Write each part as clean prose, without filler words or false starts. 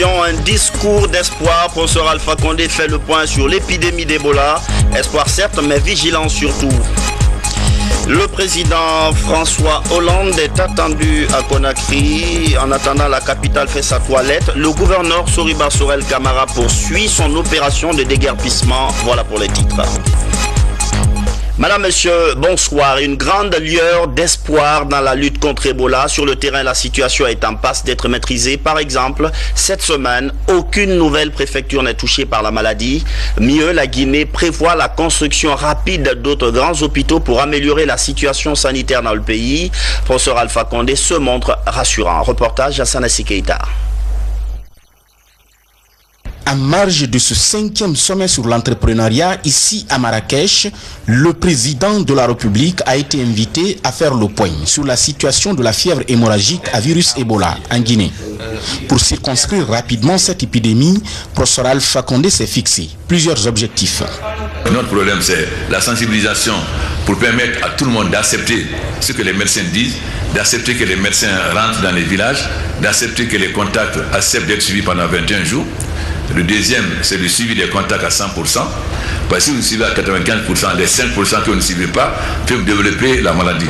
édition, un discours d'espoir. Professeur Alpha Condé fait le point sur l'épidémie d'Ebola. Espoir certes, mais vigilance surtout. Le président François Hollande est attendu à Conakry. En attendant, la capitale fait sa toilette. Le gouverneur Soriba Sorel Camara poursuit son opération de déguerpissement. Voilà pour les titres. Madame, monsieur, bonsoir. Une grande lueur d'espoir dans la lutte contre Ebola. Sur le terrain, la situation est en passe d'être maîtrisée. Par exemple, cette semaine, aucune nouvelle préfecture n'est touchée par la maladie. Mieux, la Guinée prévoit la construction rapide d'autres grands hôpitaux pour améliorer la situation sanitaire dans le pays. Professeur Alpha Condé se montre rassurant. Reportage à Sanassi Keita. En marge de ce 5e sommet sur l'entrepreneuriat ici à Marrakech, le président de la République a été invité à faire le point sur la situation de la fièvre hémorragique à virus Ebola en Guinée. Pour circonscrire rapidement cette épidémie, professeur Alpha Condé s'est fixé plusieurs objectifs. Notre problème, c'est la sensibilisation pour permettre à tout le monde d'accepter ce que les médecins disent, d'accepter que les médecins rentrent dans les villages, d'accepter que les contacts acceptent d'être suivis pendant 21 jours. Le deuxième, c'est le suivi des contacts à 100%. Parce que si vous suivez à 95%, les 5% que vous ne suivez pas peuvent développer la maladie.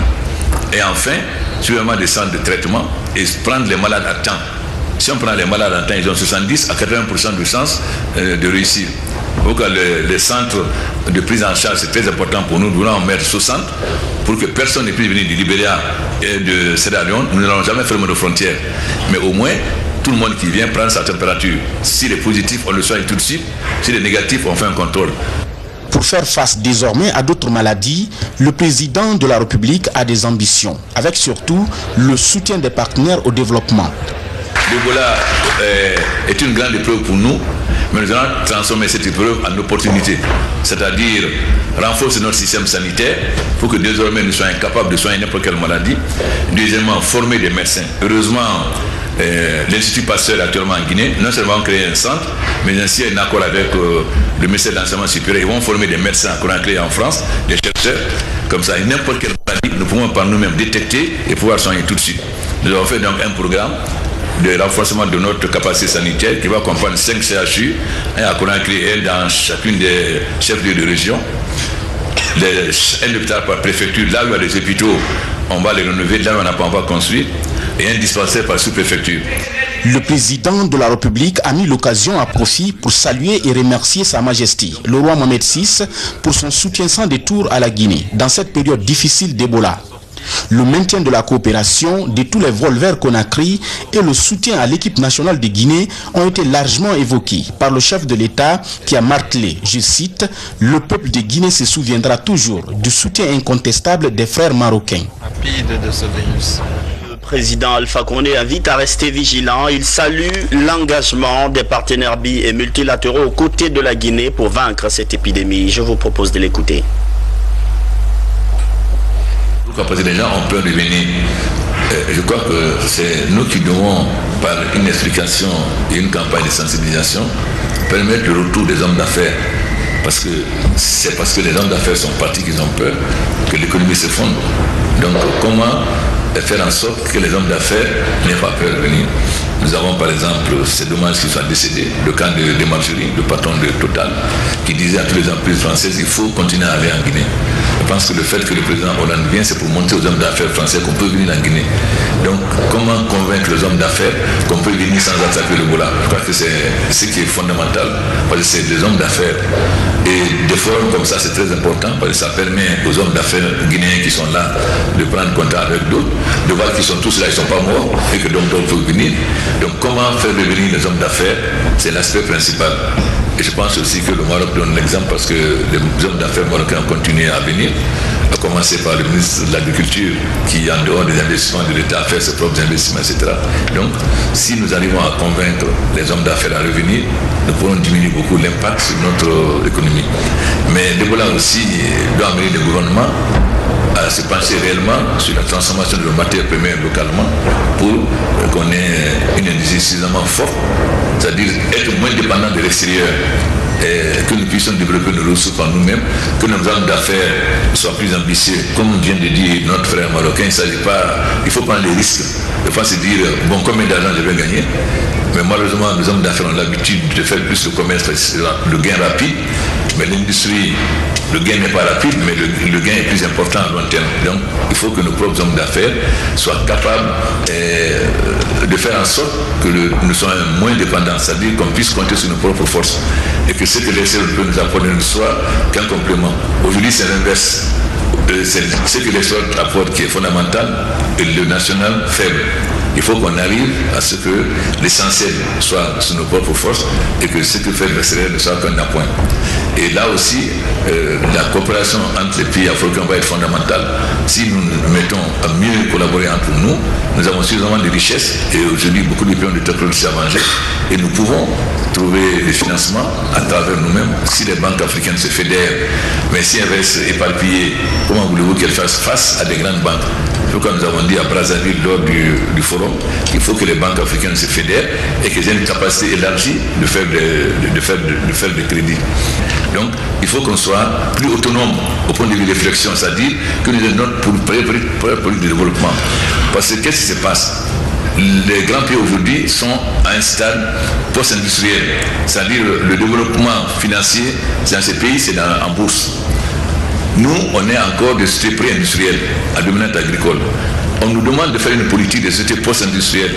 Et enfin, suivre des centres de traitement et prendre les malades à temps. Si on prend les malades à temps, ils ont 70 à 80% de chances de réussir. Donc les centres de prise en charge, c'est très important pour nous. Nous voulons en mettre 60 pour que personne ne puisse venir du Libéria et de Sierra Leone. Nous n'allons jamais fermer nos frontières. Mais au moins, tout le monde qui vient prendre sa température. S'il est positif, on le soigne tout de suite. S'il est négatif, on fait un contrôle. Pour faire face désormais à d'autres maladies, le président de la République a des ambitions, avec surtout le soutien des partenaires au développement. L'Ebola est une grande épreuve pour nous, mais nous allons transformer cette épreuve en opportunité. C'est-à-dire renforcer notre système sanitaire pour que désormais nous soyons capables de soigner n'importe quelle maladie. Deuxièmement, former des médecins. Heureusement, l'Institut Pasteur actuellement en Guinée, non seulement créé un centre, mais ainsi un accord avec le ministère de l'Enseignement supérieur. Ils vont former des médecins qu'on a créés en France, des chercheurs, comme ça, n'importe quelle maladie, nous pouvons par nous-mêmes détecter et pouvoir soigner tout de suite. Nous avons fait donc un programme de renforcement de notre capacité sanitaire qui va comprendre 5 CHU, qu'on a créé dans chacune des chefs-lieux de région. Un hôpital par préfecture, là où il y a des hôpitaux, on va les rénover, là où on n'a pas encore construit, et un dispensaire par sous-préfecture. Le président de la République a mis l'occasion à profit pour saluer et remercier Sa Majesté, le roi Mohamed VI, pour son soutien sans détour à la Guinée dans cette période difficile d'Ebola. Le maintien de la coopération de tous les vols vers Conakry et le soutien à l'équipe nationale de Guinée ont été largement évoqués par le chef de l'État qui a martelé, je cite, « Le peuple de Guinée se souviendra toujours du soutien incontestable des frères marocains ». Le président Alpha Condé invite à rester vigilant. Il salue l'engagement des partenaires bi et multilatéraux aux côtés de la Guinée pour vaincre cette épidémie. Je vous propose de l'écouter. Parce que les gens ont peur de venir. Je crois que c'est nous qui devons, par une explication et une campagne de sensibilisation, permettre le retour des hommes d'affaires. Parce que c'est parce que les hommes d'affaires sont partis qu'ils ont peur que l'économie s'effondre. Donc comment faire en sorte que les hommes d'affaires n'aient pas peur de venir? Nous avons par exemple, c'est dommage qu'ils soient décédés, le camp de Marjorie, le patron de Total, qui disait à toutes les entreprises françaises qu'il faut continuer à aller en Guinée. Je pense que le fait que le président Hollande vienne, c'est pour montrer aux hommes d'affaires français qu'on peut venir en Guinée. Donc, comment convaincre les hommes d'affaires qu'on peut venir sans attaquer le Ebola? Je crois que c'est ce qui est fondamental, parce que c'est des hommes d'affaires. Et des forums comme ça, c'est très important, parce que ça permet aux hommes d'affaires guinéens qui sont là de prendre contact avec d'autres, de voir qu'ils sont tous là, ils ne sont pas morts, et que donc d'autres peuvent venir. Donc, comment faire revenir les hommes d'affaires? C'est l'aspect principal. Et je pense aussi que le Maroc donne l'exemple parce que les hommes d'affaires marocains ont continué à venir, à commencer par le ministre de l'Agriculture qui, en dehors des investissements de l'État, a fait ses propres investissements, etc. Donc, si nous arrivons à convaincre les hommes d'affaires à revenir, nous pourrons diminuer beaucoup l'impact sur notre économie. Mais l'Ebola aussi doit amener le gouvernement à se pencher réellement sur la transformation de nos matières premières localement pour qu'on ait une industrie suffisamment forte c'est-à-dire être moins dépendant de l'extérieur, que nous puissions développer nos ressources par nous-mêmes, que nos hommes d'affaires soient plus ambitieux. Comme vient de dire notre frère marocain, il faut prendre les risques. Il ne faut pas se dire, bon, combien d'argent je vais gagner? Mais malheureusement, les hommes d'affaires ont l'habitude de faire plus le commerce, le gain rapide, mais l'industrie, le gain n'est pas rapide, mais le gain est plus important à long terme. Donc, il faut que nos propres hommes d'affaires soient capables de faire en sorte que nous soyons moins dépendants, c'est-à-dire qu'on puisse compter sur nos propres forces et que ce que l'extérieur peut nous apporter ne soit qu'un complément. Aujourd'hui, c'est l'inverse. C'est ce que l'extérieur apporte qui est fondamental et le national faible. Il faut qu'on arrive à ce que l'essentiel soit sur nos propres forces et que ce que fait l'extérieur ne soit qu'un appoint. Et là aussi, la coopération entre les pays africains va être fondamentale. Si nous nous mettons à mieux collaborer entre nous, nous avons suffisamment de richesses et aujourd'hui beaucoup de pays ont des technologies à manger et nous pouvons trouver des financements à travers nous-mêmes si les banques africaines se fédèrent. Mais si elles restent éparpillées, comment voulez-vous qu'elles fassent face à des grandes banques? C'est pourquoi nous avons dit à Brazzaville lors du forum qu'il faut que les banques africaines se fédèrent et qu'elles aient une capacité élargie de faire des crédits. Donc, il faut qu'on soit plus autonome au point de vue de réflexion, c'est-à-dire que nous ayons notre politique de développement. Parce que qu'est-ce qui se passe? Les grands pays aujourd'hui sont à un stade post-industriel, c'est-à-dire le développement financier dans ces pays, c'est en bourse. Nous, on est encore des sociétés pré-industrielles à dominante agricole. On nous demande de faire une politique de société post-industrielle.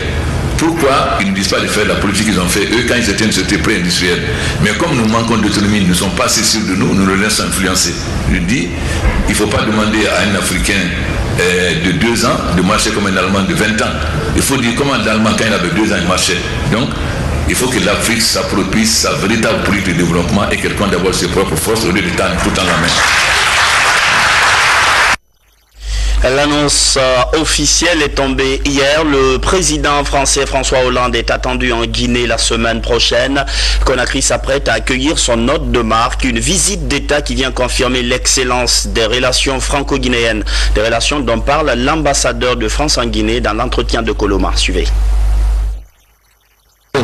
Pourquoi ils ne disent pas de faire la politique qu'ils ont fait, eux, quand ils étaient une société pré-industrielle? Mais comme nous manquons d'autonomie, nous ne sommes pas assez sûrs de nous, nous le laissons influencer. Je dis, il ne faut pas demander à un Africain de 2 ans de marcher comme un Allemand de 20 ans. Il faut dire comment l'Allemand, quand il avait 2 ans, il marchait. Donc, il faut que l'Afrique s'approprie sa véritable politique de développement et qu'elle compte d'abord ses propres forces au lieu de tendre tout en la main. L'annonce officielle est tombée hier. Le président français François Hollande est attendu en Guinée la semaine prochaine. Conakry s'apprête à accueillir son hôte de marque, une visite d'État qui vient confirmer l'excellence des relations franco-guinéennes, des relations dont parle l'ambassadeur de France en Guinée dans l'entretien de Coloma. Suivez.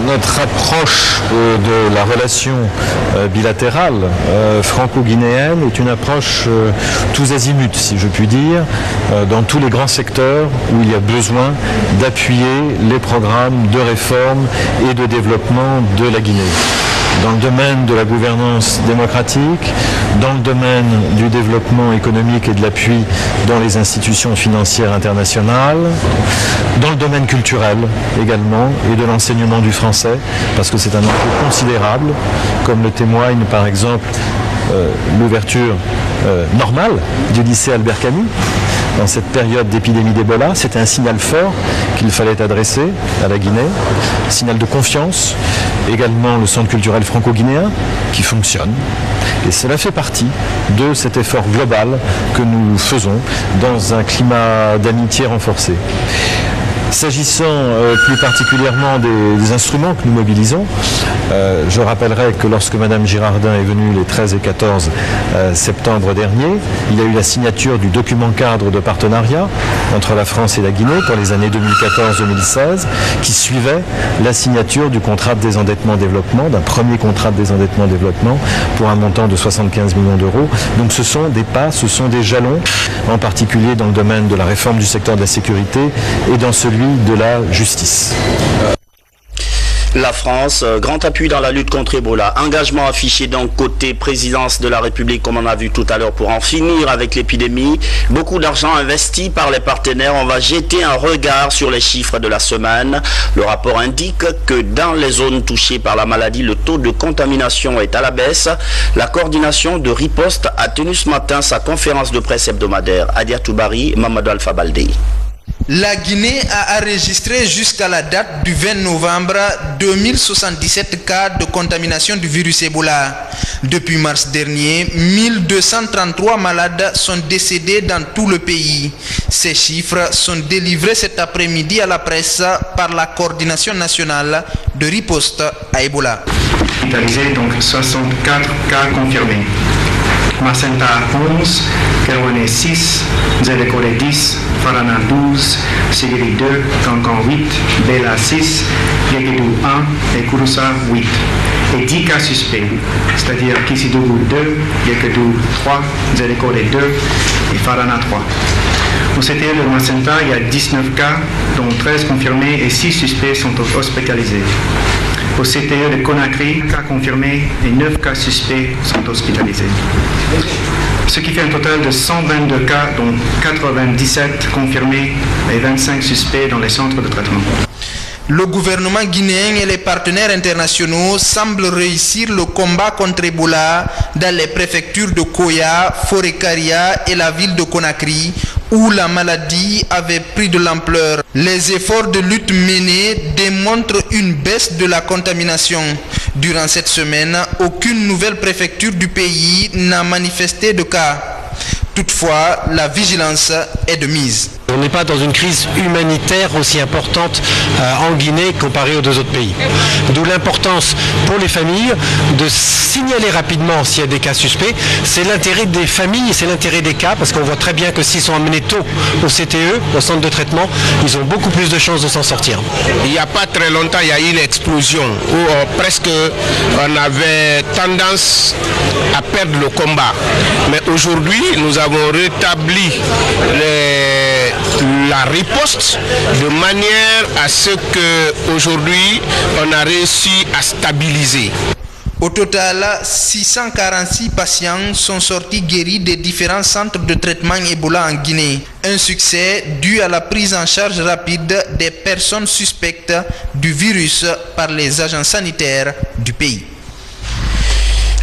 Notre approche de la relation bilatérale franco-guinéenne est une approche tous azimuts, si je puis dire, dans tous les grands secteurs où il y a besoin d'appuyer les programmes de réforme et de développement de la Guinée. Dans le domaine de la gouvernance démocratique, dans le domaine du développement économique et de l'appui dans les institutions financières internationales, dans le domaine culturel également et de l'enseignement du français, parce que c'est un enjeu considérable, comme le témoigne par exemple l'ouverture normale du lycée Albert Camus dans cette période d'épidémie d'Ebola. C'était un signal fort qu'il fallait adresser à la Guinée, signal de confiance. Également le centre culturel franco-guinéen qui fonctionne. Et cela fait partie de cet effort global que nous faisons dans un climat d'amitié renforcé. S'agissant plus particulièrement des instruments que nous mobilisons, je rappellerai que lorsque Mme Girardin est venue les 13 et 14 septembre dernier, il y a eu la signature du document cadre de partenariat entre la France et la Guinée pour les années 2014-2016, qui suivait la signature du contrat de désendettement-développement, d'un premier contrat de désendettement-développement pour un montant de 75 millions d'euros. Donc ce sont des pas, ce sont des jalons, en particulier dans le domaine de la réforme du secteur de la sécurité et dans celui de la justice. La France, grand appui dans la lutte contre Ebola. Engagement affiché donc côté présidence de la République, comme on a vu tout à l'heure, pour en finir avec l'épidémie. Beaucoup d'argent investi par les partenaires. On va jeter un regard sur les chiffres de la semaine. Le rapport indique que dans les zones touchées par la maladie, le taux de contamination est à la baisse. La coordination de riposte a tenu ce matin sa conférence de presse hebdomadaire. Adia Toubari, Mamadou Alpha Baldé. La Guinée a enregistré jusqu'à la date du 20 novembre 2077 cas de contamination du virus Ebola. Depuis mars dernier, 1233 malades sont décédés dans tout le pays. Ces chiffres sont délivrés cet après-midi à la presse par la coordination nationale de riposte à Ebola. Donc 64 cas confirmés. Macenta 11, Kerouané 6, Zélékoré 10, Farana 12, Sigiri 2, Cancan 8, Bela 6, Yegedou 1 et Kouroussa 8. Et 10 cas suspects, c'est-à-dire Kissidougou 2, Yegedou 3, Zélékoré 2 et Farana 3. Au CTE de Macenta, il y a 19 cas, dont 13 confirmés et 6 suspects sont hospitalisés. Au CTE de Conakry, 1 cas confirmé et 9 cas suspects sont hospitalisés. Ce qui fait un total de 122 cas, dont 97 confirmés et 25 suspects dans les centres de traitement. Le gouvernement guinéen et les partenaires internationaux semblent réussir le combat contre Ebola dans les préfectures de Koya, Forêt-Karia et la ville de Conakry, où la maladie avait pris de l'ampleur. Les efforts de lutte menés démontrent une baisse de la contamination. Durant cette semaine, aucune nouvelle préfecture du pays n'a manifesté de cas. Toutefois, la vigilance est de mise. On n'est pas dans une crise humanitaire aussi importante en Guinée comparée aux deux autres pays. D'où l'importance pour les familles de signaler rapidement s'il y a des cas suspects. C'est l'intérêt des familles, c'est l'intérêt des cas, parce qu'on voit très bien que s'ils sont amenés tôt au CTE, au centre de traitement, ils ont beaucoup plus de chances de s'en sortir. Il n'y a pas très longtemps, il y a eu une explosion où presque on avait tendance à perdre le combat. Mais aujourd'hui, nous avons rétabli la riposte de manière à ce qu'aujourd'hui on a réussi à stabiliser. Au total, 646 patients sont sortis guéris des différents centres de traitement Ebola en Guinée. Un succès dû à la prise en charge rapide des personnes suspectes du virus par les agents sanitaires du pays.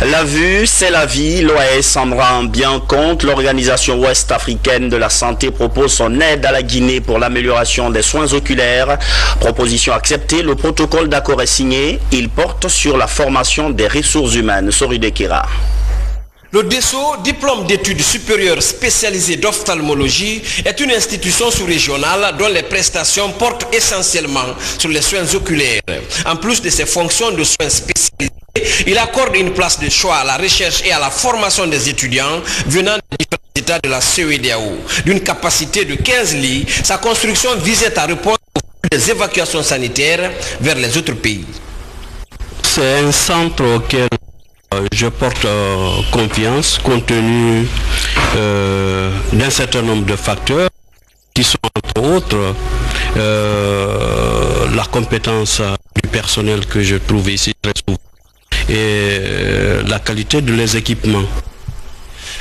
La vue, c'est la vie. L'OAS s'en rend bien compte. L'Organisation ouest-africaine de la santé propose son aide à la Guinée pour l'amélioration des soins oculaires. Proposition acceptée. Le protocole d'accord est signé. Il porte sur la formation des ressources humaines. Soride Kira. Le DESO, diplôme d'études supérieures spécialisées d'ophtalmologie, est une institution sous-régionale dont les prestations portent essentiellement sur les soins oculaires. En plus de ses fonctions de soins spécialisés, il accorde une place de choix à la recherche et à la formation des étudiants venant des différents États de la CEDEAO. D'une capacité de 15 lits, sa construction visait à répondre aux flux des évacuations sanitaires vers les autres pays. C'est un centre auquel je porte confiance compte tenu d'un certain nombre de facteurs qui sont entre autres la compétence du personnel que je trouve ici très souvent et la qualité de les équipements.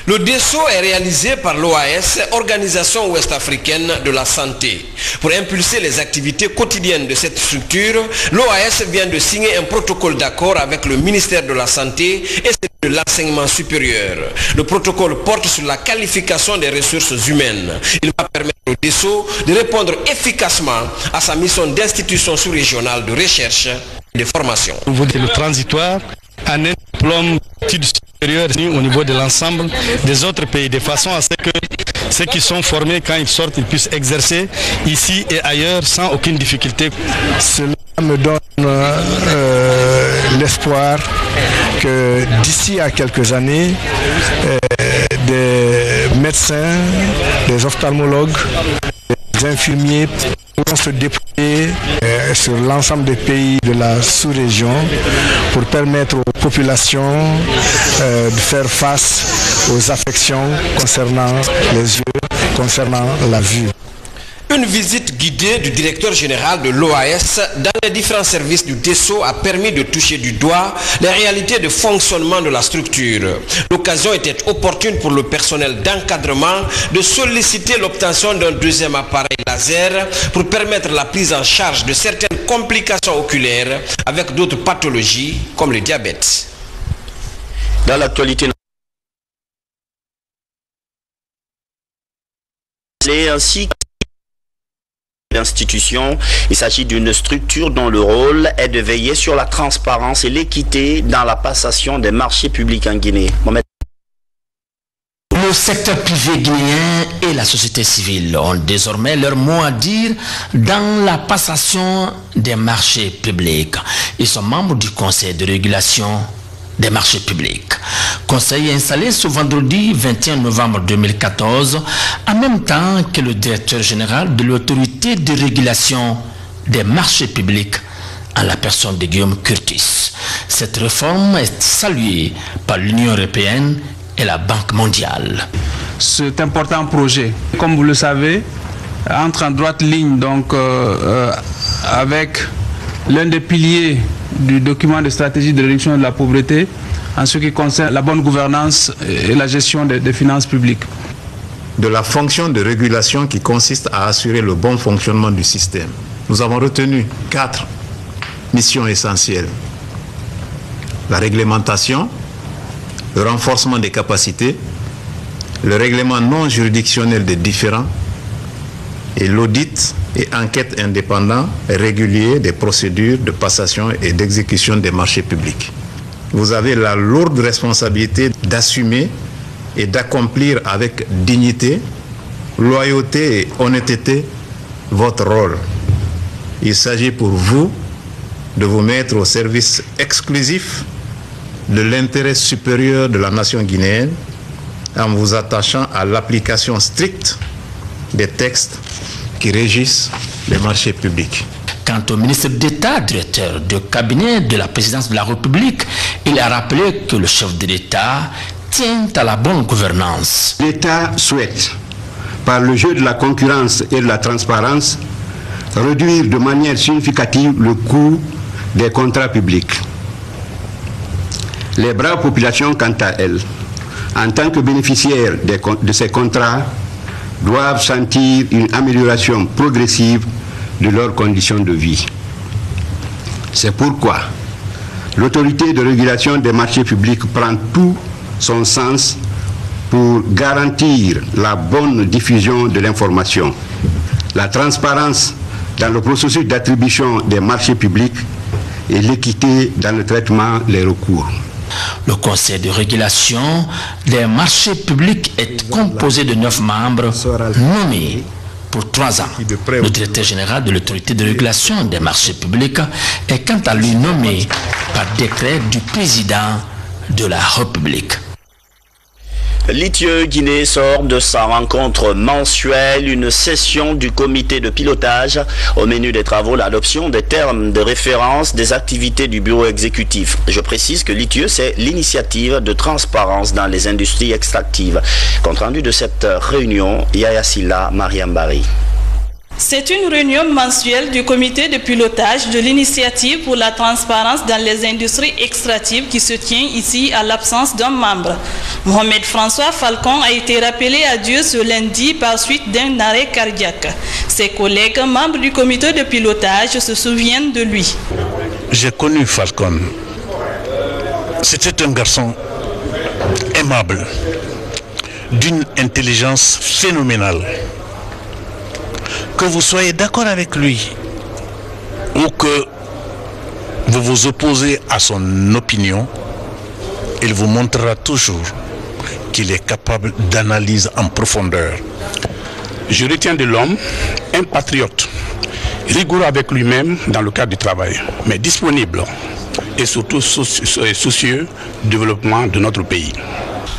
Le DESO est réalisé par l'OAS, Organisation ouest-africaine de la santé. Pour impulser les activités quotidiennes de cette structure, l'OAS vient de signer un protocole d'accord avec le ministère de la Santé et de l'enseignement supérieur. Le protocole porte sur la qualification des ressources humaines. Il va permettre au DESO de répondre efficacement à sa mission d'institution sous-régionale de recherche et de formation. Au niveau de le transitoire, un diplôme d'études supérieures au niveau de l'ensemble des autres pays, de façon à ce que ceux qui sont formés, quand ils sortent, ils puissent exercer ici et ailleurs sans aucune difficulté. Cela me donne l'espoir que d'ici à quelques années, des médecins, des ophtalmologues, des infirmiers pourront se déployer sur l'ensemble des pays de la sous-région pour permettre aux populations de faire face aux affections concernant les yeux, concernant la vue. Une visite guidée du directeur général de l'OAS dans les différents services du DESO a permis de toucher du doigt les réalités de fonctionnement de la structure. L'occasion était opportune pour le personnel d'encadrement de solliciter l'obtention d'un deuxième appareil laser pour permettre la prise en charge de certaines complications oculaires avec d'autres pathologies comme le diabète. Dans l'actualité, ainsi l'institution, il s'agit d'une structure dont le rôle est de veiller sur la transparence et l'équité dans la passation des marchés publics en Guinée. Le secteur privé guinéen et la société civile ont désormais leur mot à dire dans la passation des marchés publics. Ils sont membres du Conseil de régulation des marchés publics. Conseil installé ce vendredi 21 novembre 2014, en même temps que le directeur général de l'autorité de régulation des marchés publics, en la personne de Guillaume Curtis. Cette réforme est saluée par l'Union européenne et la Banque mondiale. Cet important projet, comme vous le savez, entre en droite ligne donc, avec l'un des piliers du document de stratégie de réduction de la pauvreté en ce qui concerne la bonne gouvernance et la gestion des finances publiques. De la fonction de régulation qui consiste à assurer le bon fonctionnement du système. Nous avons retenu 4 missions essentielles. La réglementation, le renforcement des capacités, le règlement non juridictionnel des différends et l'audit et enquête indépendant et régulier des procédures de passation et d'exécution des marchés publics. Vous avez la lourde responsabilité d'assumer et d'accomplir avec dignité, loyauté et honnêteté votre rôle. Il s'agit pour vous de vous mettre au service exclusif de l'intérêt supérieur de la nation guinéenne en vous attachant à l'application stricte des textes qui régissent les marchés publics. Quant au ministre d'État, directeur de cabinet de la présidence de la République, il a rappelé que le chef de l'État tient à la bonne gouvernance. L'État souhaite, par le jeu de la concurrence et de la transparence, réduire de manière significative le coût des contrats publics. Les braves populations, quant à elles, en tant que bénéficiaires de ces contrats, doivent sentir une amélioration progressive de leurs conditions de vie. C'est pourquoi l'autorité de régulation des marchés publics prend tout son sens pour garantir la bonne diffusion de l'information, la transparence dans le processus d'attribution des marchés publics et l'équité dans le traitement des recours. Le Conseil de régulation des marchés publics est composé de 9 membres nommés pour 3 ans. Le directeur général de l'autorité de régulation des marchés publics est quant à lui nommé par décret du président de la République. Litieux Guinée sort de sa rencontre mensuelle, une session du comité de pilotage. Au menu des travaux, l'adoption des termes de référence des activités du bureau exécutif. Je précise que Litieux, c'est l'initiative de transparence dans les industries extractives. Compte rendu de cette réunion, Yaya Silla, Mariam Bari. C'est une réunion mensuelle du comité de pilotage de l'initiative pour la transparence dans les industries extractives qui se tient ici à l'absence d'un membre. Mohamed François Falcon a été rappelé à Dieu ce lundi par suite d'un arrêt cardiaque. Ses collègues membres du comité de pilotage se souviennent de lui. J'ai connu Falcon. C'était un garçon aimable, d'une intelligence phénoménale. Que vous soyez d'accord avec lui ou que vous vous opposez à son opinion, il vous montrera toujours qu'il est capable d'analyse en profondeur. Je retiens de l'homme un patriote, rigoureux avec lui-même dans le cadre du travail, mais disponible et surtout soucieux du développement de notre pays.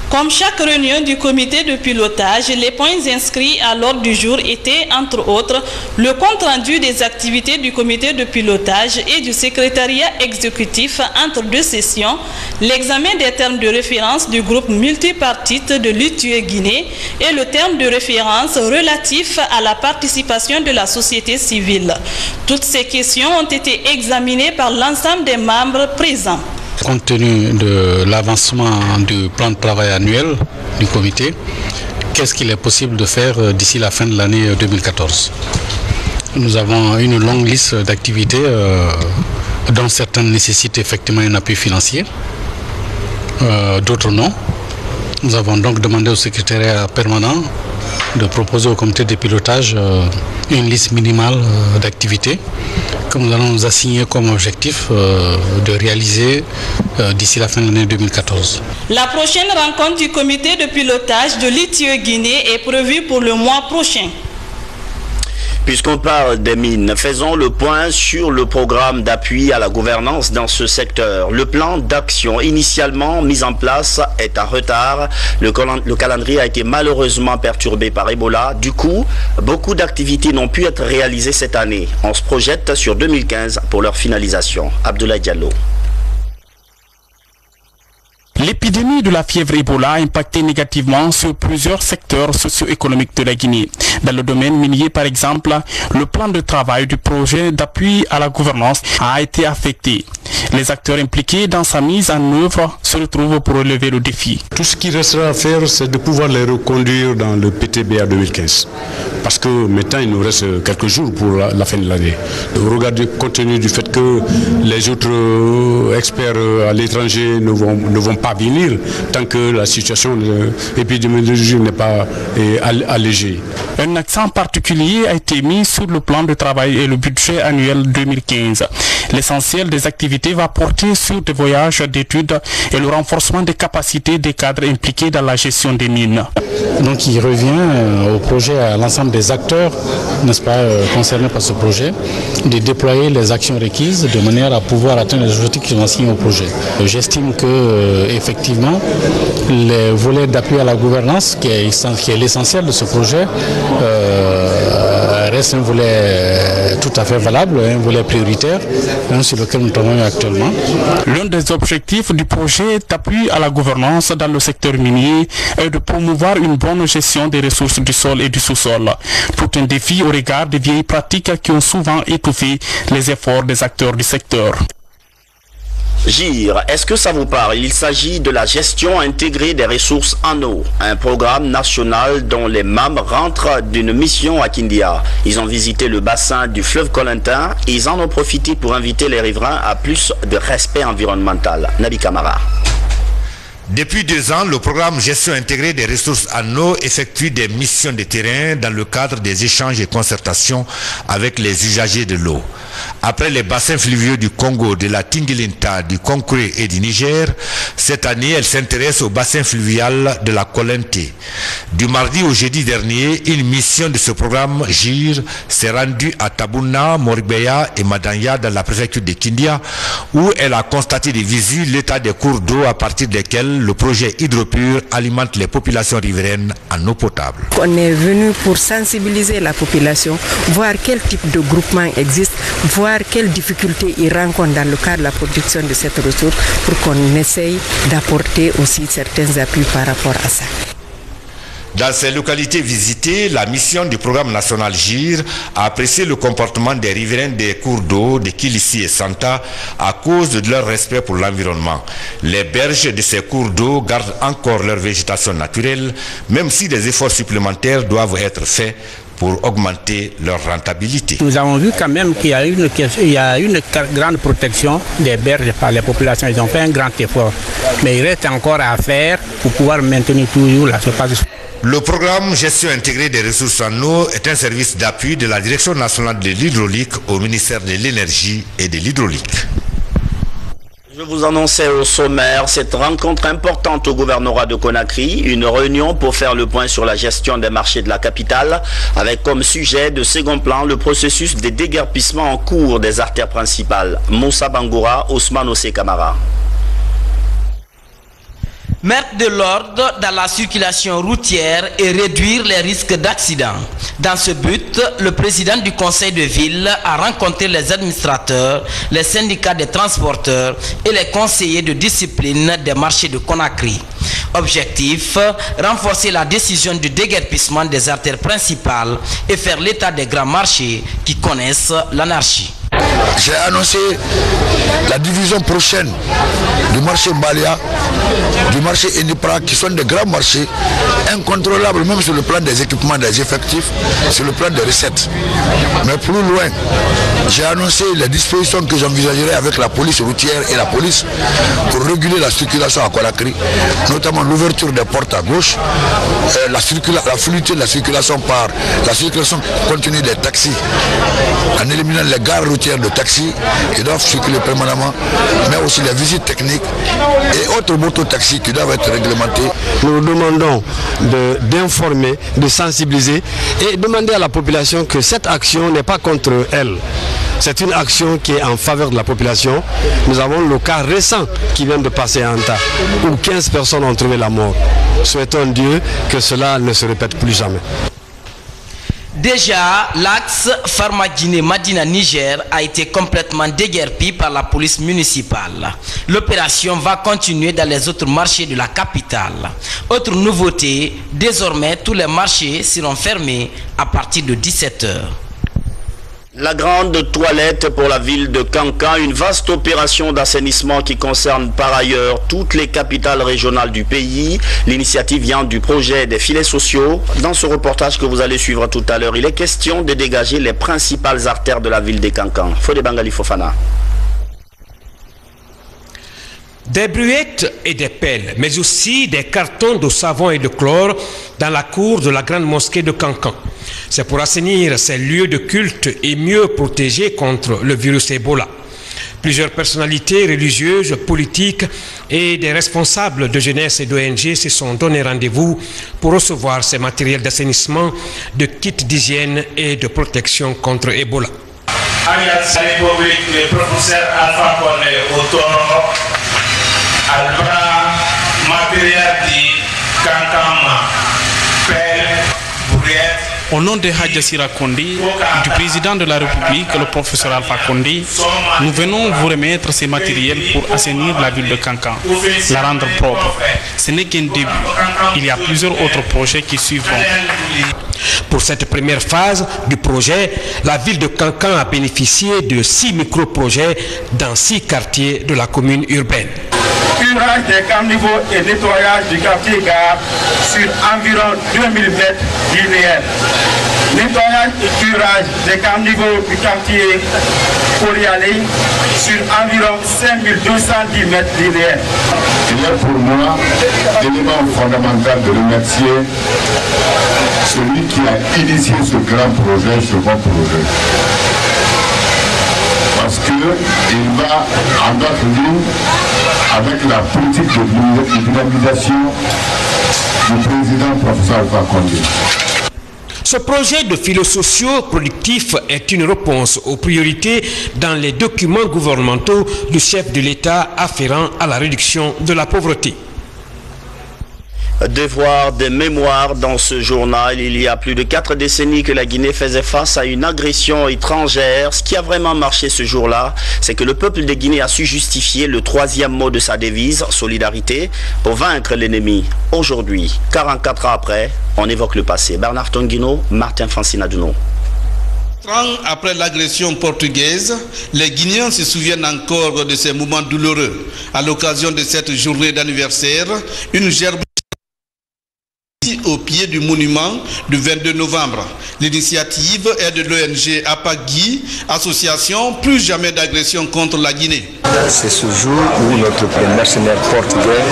Comme chaque réunion du comité de pilotage, les points inscrits à l'ordre du jour étaient, entre autres, le compte-rendu des activités du comité de pilotage et du secrétariat exécutif entre 2 sessions, l'examen des termes de référence du groupe multipartite de Litieux Guinée et le terme de référence relatif à la participation de la société civile. Toutes ces questions ont été examinées par l'ensemble des membres présents. Compte tenu de l'avancement du plan de travail annuel du comité, qu'est-ce qu'il est possible de faire d'ici la fin de l'année 2014? Nous avons une longue liste d'activités dont certaines nécessitent effectivement un appui financier, d'autres non. Nous avons donc demandé au secrétariat permanent de proposer au comité de pilotage une liste minimale d'activités que nous allons nous assigner comme objectif de réaliser d'ici la fin de l'année 2014. La prochaine rencontre du comité de pilotage de Litieux Guinée est prévue pour le mois prochain. Puisqu'on parle des mines, faisons le point sur le programme d'appui à la gouvernance dans ce secteur. Le plan d'action initialement mis en place est en retard. Le calendrier a été malheureusement perturbé par Ebola. Du coup, beaucoup d'activités n'ont pu être réalisées cette année. On se projette sur 2015 pour leur finalisation. Abdoulaye Diallo. L'épidémie de la fièvre Ebola a impacté négativement sur plusieurs secteurs socio-économiques de la Guinée. Dans le domaine minier, par exemple, le plan de travail du projet d'appui à la gouvernance a été affecté. Les acteurs impliqués dans sa mise en œuvre se retrouvent pour relever le défi. Tout ce qui restera à faire, c'est de pouvoir les reconduire dans le PTBA 2015. Parce que maintenant, il nous reste quelques jours pour la fin de l'année. Regardez, compte tenu du fait que les autres experts à l'étranger ne vont pas venir tant que la situation épidémiologique n'est pas allégée. Un accent particulier a été mis sur le plan de travail et le budget annuel 2015. L'essentiel des activités va porter sur des voyages d'études et le renforcement des capacités des cadres impliqués dans la gestion des mines. Donc il revient au projet, à l'ensemble des acteurs, n'est-ce pas, concernés par ce projet, de déployer les actions requises de manière à pouvoir atteindre les objectifs qui sont assignés au projet. J'estime que effectivement, les volets d'appui à la gouvernance, qui est l'essentiel de ce projet, reste un volet tout à fait valable, un volet prioritaire, sur lequel nous travaillons actuellement. L'un des objectifs du projet d'appui à la gouvernance dans le secteur minier est de promouvoir une bonne gestion des ressources du sol et du sous-sol. Tout un défi au regard des vieilles pratiques qui ont souvent étouffé les efforts des acteurs du secteur. GIR, est-ce que ça vous parle? Il s'agit de la gestion intégrée des ressources en eau, un programme national dont les membres rentrent d'une mission à Kindia. Ils ont visité le bassin du fleuve Colintin et ils en ont profité pour inviter les riverains à plus de respect environnemental. Nabi Kamara. Depuis 2 ans, le programme Gestion intégrée des ressources en eau effectue des missions de terrain dans le cadre des échanges et concertations avec les usagers de l'eau. Après les bassins fluviaux du Congo, de la Tingilinta, du Conkré et du Niger, cette année, elle s'intéresse au bassin fluvial de la Kolenté. Du mardi au jeudi dernier, une mission de ce programme GIR s'est rendue à Tabouna, Morbeya et Madanya dans la préfecture de Kindia, où elle a constaté des visu l'état des cours d'eau à partir desquels le projet Hydropur alimente les populations riveraines en eau potable. On est venu pour sensibiliser la population, voir quel type de groupement existe, voir quelles difficultés ils rencontrent dans le cadre de la production de cette ressource pour qu'on essaye d'apporter aussi certains appuis par rapport à ça. Dans ces localités visitées, la mission du programme national GIR a apprécié le comportement des riverains des cours d'eau de Kilissi et Santa à cause de leur respect pour l'environnement. Les berges de ces cours d'eau gardent encore leur végétation naturelle, même si des efforts supplémentaires doivent être faits pour augmenter leur rentabilité. Nous avons vu quand même qu'il y a une grande protection des berges par les populations. Ils ont fait un grand effort. Mais il reste encore à faire pour pouvoir maintenir toujours la surface. Le programme Gestion intégrée des ressources en eau est un service d'appui de la Direction nationale de l'hydraulique au ministère de l'énergie et de l'hydraulique. Je vous annonçais au sommaire cette rencontre importante au gouvernorat de Conakry, une réunion pour faire le point sur la gestion des marchés de la capitale, avec comme sujet de second plan le processus de déguerpissement en cours des artères principales. Moussa Bangoura, Ousmane Ossé Kamara. Mettre de l'ordre dans la circulation routière et réduire les risques d'accidents. Dans ce but, le président du conseil de ville a rencontré les administrateurs, les syndicats des transporteurs et les conseillers de discipline des marchés de Conakry. Objectif, renforcer la décision du déguerpissement des artères principales et faire l'état des grands marchés qui connaissent l'anarchie. J'ai annoncé la division prochaine du marché Mbalia, du marché Enipra, qui sont des grands marchés incontrôlables même sur le plan des équipements, des effectifs, sur le plan des recettes. Mais plus loin, j'ai annoncé les dispositions que j'envisagerai avec la police routière et la police pour réguler la circulation à Conakry, notamment l'ouverture des portes à gauche, la fluidité de la circulation par la circulation continue des taxis, en éliminant les gares routières de de taxi qui doivent circuler permanemment, mais aussi les visites techniques et autres mototaxis qui doivent être réglementés. Nous demandons d'informer, de sensibiliser et demander à la population que cette action n'est pas contre elle. C'est une action qui est en faveur de la population. Nous avons le cas récent qui vient de passer à Anta, où 15 personnes ont trouvé la mort. Souhaitons Dieu que cela ne se répète plus jamais. Déjà, l'axe Farmadine-Madina-Niger a été complètement déguerpi par la police municipale. L'opération va continuer dans les autres marchés de la capitale. Autre nouveauté, désormais tous les marchés seront fermés à partir de 17 h. La grande toilette pour la ville de Kankan, une vaste opération d'assainissement qui concerne par ailleurs toutes les capitales régionales du pays. L'initiative vient du projet des filets sociaux. Dans ce reportage que vous allez suivre tout à l'heure, il est question de dégager les principales artères de la ville de Kankan. Fodé Bangali Fofana. Des bruettes et des pelles, mais aussi des cartons de savon et de chlore dans la cour de la grande mosquée de Kankan. C'est pour assainir ces lieux de culte et mieux protéger contre le virus Ebola. Plusieurs personnalités religieuses, politiques et des responsables de jeunesse et d'ONG se sont donné rendez-vous pour recevoir ces matériels d'assainissement, de kits d'hygiène et de protection contre Ebola. Le professeur Alpha Condé autour Albra matériel de Kankama, pelle, bourrière. Au nom de Hadja Sira Kondi, du président de la République, le professeur Alpha Kondi, nous venons vous remettre ces matériels pour assainir la ville de Kankan, la rendre propre. Ce n'est qu'un début. Il y a plusieurs autres projets qui suivront. Pour cette première phase du projet, la ville de Kankan a bénéficié de 6 micro-projets dans 6 quartiers de la commune urbaine. Curage des carnivores et nettoyage du quartier Gare sur environ 2000 mètres linéaires. Nettoyage et curage des carnivores du quartier Polialé sur environ 5210 mètres linéaires. Il est pour moi l'élément fondamental de remercier celui qui a initié ce grand projet, ce bon projet. Parce qu'il va en d'autres lignes avec la politique de dynamisation du président professeur Alpha Condé. Ce projet de filets sociaux productifs est une réponse aux priorités dans les documents gouvernementaux du chef de l'État afférents à la réduction de la pauvreté. Devoir de mémoire dans ce journal. Il y a plus de 4 décennies que la Guinée faisait face à une agression étrangère. Ce qui a vraiment marché ce jour-là, c'est que le peuple de Guinée a su justifier le 3e mot de sa devise, solidarité, pour vaincre l'ennemi. Aujourd'hui, 44 ans après, on évoque le passé. Bernard Tonguino, Martin Francinaduno. 30 ans après l'agression portugaise, les Guinéens se souviennent encore de ces moments douloureux. À l'occasion de cette journée d'anniversaire, une gerbe au pied du monument du 22 novembre. L'initiative est de l'ONG APAGI, association Plus jamais d'agression contre la Guinée. C'est ce jour où notre mercenaire portugais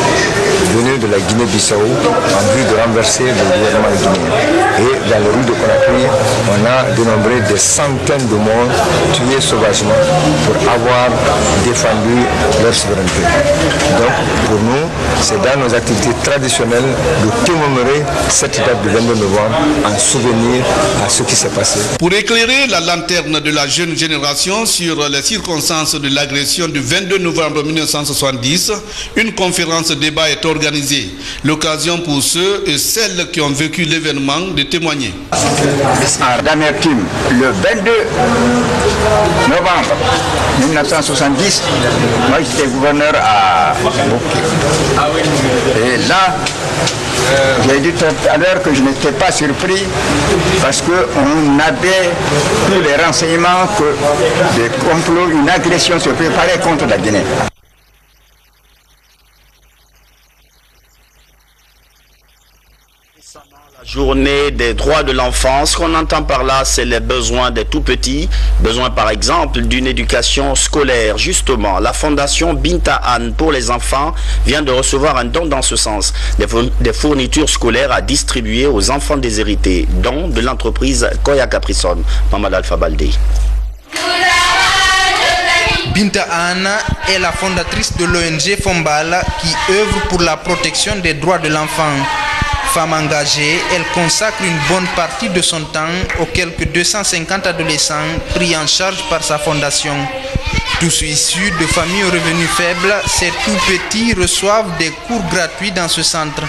venu de la Guinée-Bissau en vue de renverser le gouvernement guinéen. Et dans les rues de Conakry, on a dénombré des centaines de morts tués sauvagement pour avoir défendu leur souveraineté. Donc pour nous, c'est dans nos activités traditionnelles de commémorer cette date du 22 novembre en souvenir à ce qui s'est passé. Pour éclairer la lanterne de la jeune génération sur les circonstances de l'agression du 22 novembre 1970, une conférence débat est organisée. L'occasion pour ceux et celles qui ont vécu l'événement de témoigner. D'amertume, le 22 novembre 1970, moi j'étais gouverneur à Bouquet. Et là, j'ai dit tout à l'heure que je n'étais pas surpris parce qu'on avait tous les renseignements que des complots, une agression se préparait contre la Guinée. Journée des droits de l'enfance. Ce qu'on entend par là, c'est les besoins des tout-petits. Besoin par exemple d'une éducation scolaire. Justement, la fondation Binta Anne pour les enfants vient de recevoir un don dans ce sens. Des fournitures scolaires à distribuer aux enfants déshérités, don de l'entreprise Koya Caprison. Mamad Alpha Baldé. Binta Anna est la fondatrice de l'ONG Fombal qui œuvre pour la protection des droits de l'enfant. Femme engagée, elle consacre une bonne partie de son temps aux quelques 250 adolescents pris en charge par sa fondation. Tous issus de familles aux revenus faibles, ces tout petits reçoivent des cours gratuits dans ce centre.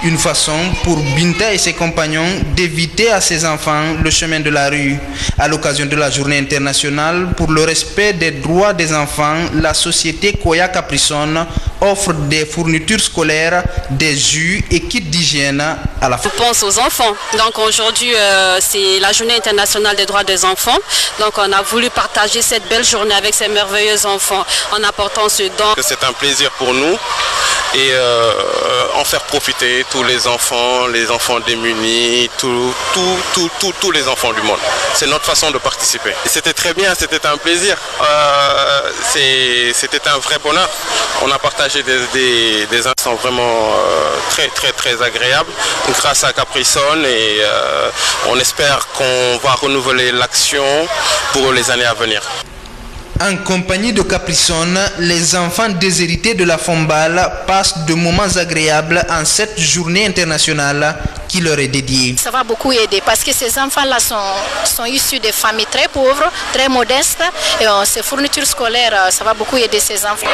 Une façon pour Binta et ses compagnons d'éviter à ses enfants le chemin de la rue. À l'occasion de la journée internationale pour le respect des droits des enfants, la société Koya Capricone offre des fournitures scolaires, des jus et kits d'hygiène à la fin. Je pense aux enfants. Donc aujourd'hui, c'est la journée internationale des droits des enfants. Donc on a voulu partager cette belle journée avec ces merveilleux enfants en apportant ce don. C'est un plaisir pour nous et en faire profiter tous les enfants démunis, tous les enfants du monde. C'est notre façon de participer. C'était très bien, c'était un plaisir. C'était un vrai bonheur. On a partagé des instants vraiment très agréables grâce à Capricone et on espère qu'on va renouveler l'action pour les années à venir. En compagnie de Capricone, les enfants déshérités de la Fombal passent de moments agréables en cette journée internationale qui leur est dédiée. Ça va beaucoup aider parce que ces enfants-là sont issus de familles très pauvres, très modestes et ces fournitures scolaires, ça va beaucoup aider ces enfants.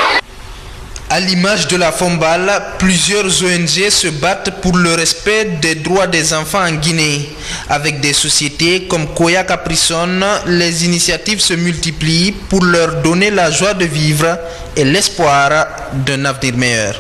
À l'image de la Fombal, plusieurs ONG se battent pour le respect des droits des enfants en Guinée. Avec des sociétés comme Koya Capricone, les initiatives se multiplient pour leur donner la joie de vivre et l'espoir d'un avenir meilleur.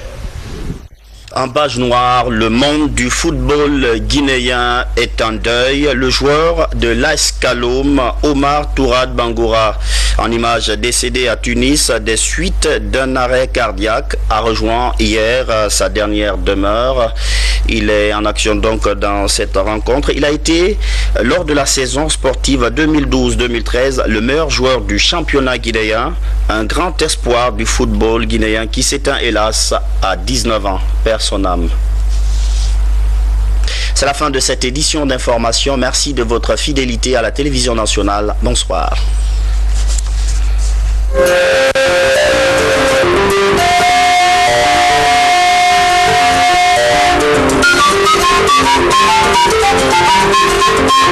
En page noire, le monde du football guinéen est en deuil. Le joueur de l'AS Kaloum, Omar Tourad Bangoura, en image décédé à Tunis des suites d'un arrêt cardiaque, a rejoint hier sa dernière demeure. Il est en action donc dans cette rencontre. Il a été, lors de la saison sportive 2012-2013, le meilleur joueur du championnat guinéen, un grand espoir du football guinéen qui s'éteint hélas à 19 ans. Perd son âme. C'est la fin de cette édition d'information. Merci de votre fidélité à la télévision nationale. Bonsoir.